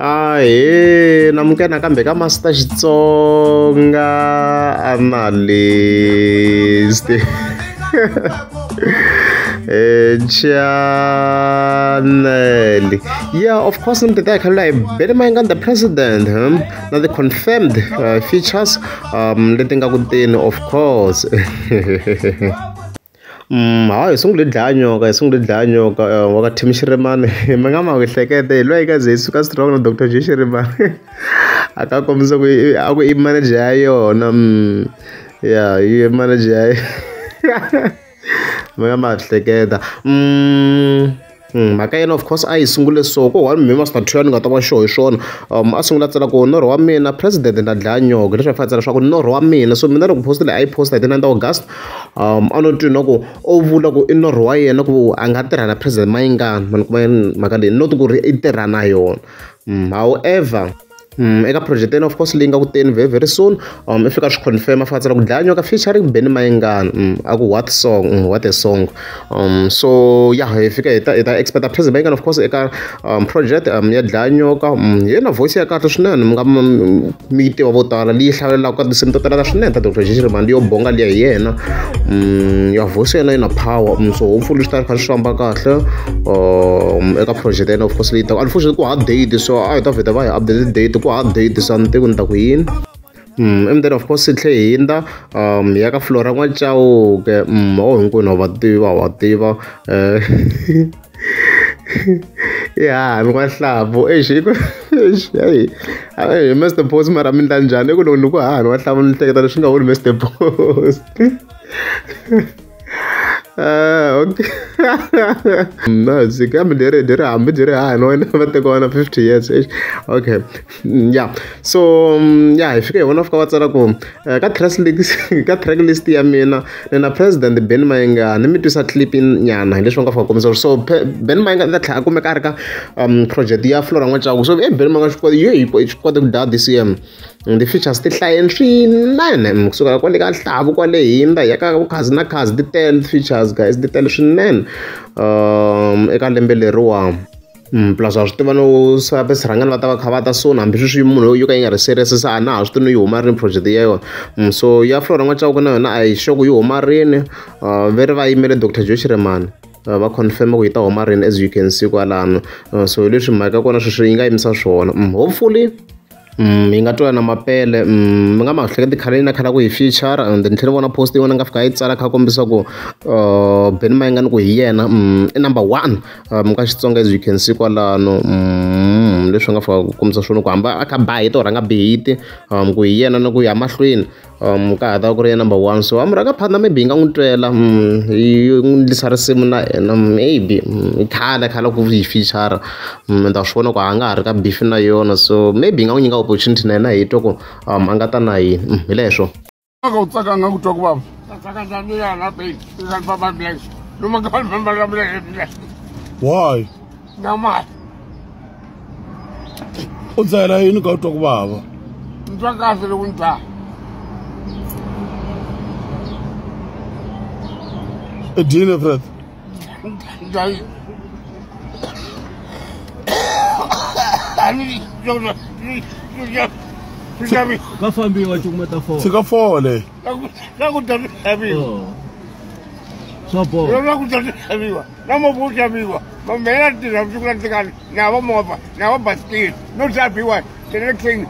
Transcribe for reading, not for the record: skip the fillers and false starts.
namukena kambe ka Master Xitsonga analyst channel. Yeah, of course, I'm the Benny Mayengan, the president. Now the confirmed features. Letting out of course. Sungule dlanyo waka Tim Shiriman mangama wehlekete lwayika zesuka strong no Dr. J Shiriman akakomisa ku manager yayona yeah I manager mangama wehleketa makayena of course ayisungule so ko one me Master Twan ngata wa show shona asungula tsala ko norho wa mina president na dlanyo leswi fatsela swa ku norho wa mina so mina loko postile I post at the end of August anotwina ku ovula ku inorho wa yena ku anga tirha na president Mayengan mani kuma maka leyi not ku ri I tirha na yona however eka project of course leyi nga ku teni very soon I fika swi confirm afatsela ku dlanyo ka featuring Benny Mayengan aku what a song so yeah I fika ita expect president Mayengan of course eka project ya dlanyo ka yena voice ya kahle swinene mi nga mi tiva vo tala leyi hlavelaka ka tinsimu to tala swinene ta Dr. J Shiriman yo bonga leyi hi yena ya voice yena ina power so hopefully swi ta kha swi famba kahle eka project yena of course leyi ta unfortunately ku hard date so I ta vita va hi update date ku update something kunta ku yini and then of course sihle hinda ya ka Flora N'wachau ke hinkwenu wa tiva yeah ngwahlabo hey Mr. Post mara mi ndla njhani ku loko wa hlavo ni hleketa leswi nga vuli Mr. Post okay no sikambe dere hambi dere no va teka 50 years okay yeah so yeah I fika one of ka watsala ku ka track list ya mina na president Benny Mayengan mi twisa clip nyana leswi nga fika komisa so Benny Mayengan ta tlha kumeka ka project ya Flora N'wachau so Benny Mayengan xi kota ku da this year the features ti hlayeni swinene kusuka kwale ka hlavu kwale hinda ya ka khazi na khazi ti tele features guys ti tele swinene eka lembe leriwa plus a swi tiva no sabe sirhangana va ta va kha va ta so hambi swi munhu yo ka yi nga ri serious sa a na ha swi tivi no yi huma rini project ya yona so ya Flora N'wachau na yona a hi sure yi huma rini veri va yimele Dr. J Shiriman va confirm ku yi ta huma rini as you can see kwalano so leswi mhaka kona sweswi yi nga yimisa swona hopefully mi nga twana mapele mi nga ma hleketi khale na khala ku hi feature and then tlhela vona post yona nga fika yi tsala kha kombisa ku Benny Mayengan ku hi yena I number 1 ka Xitsonga as you can see kwalano leswi nga fika ku kombisa swona ku hamba a kha ba hi to rhanga bihiti ku hi yena na ku ya mahlweni ka hata ku ri number 1 so amuraka phana maybe nga n'wi twela yi ndlisa risimu na ena maybe khala ku hi feature nda swi vona ku a nga ha ri ka beef na yona so maybe nga n'wi nyika opportunity na yena hi twa ku a nga ta na yini hi leswo aka u tsaka nga ku twa ku baba tsaka njhani ya la baby is baba bless no ma ka remember la bless why nama u tsala yini ka u twa ku baba ntwa kahle loko ntwa Dina Fred. Ka fambiwa chukuma ta fo. Sika fole. La ku tani habiwa. Sopo. La ku tani habiwa. La mo bu habiwa. Ma mera tira chukula tikani. Na wa mo ba. Na wa basket. No habiwa. The next thing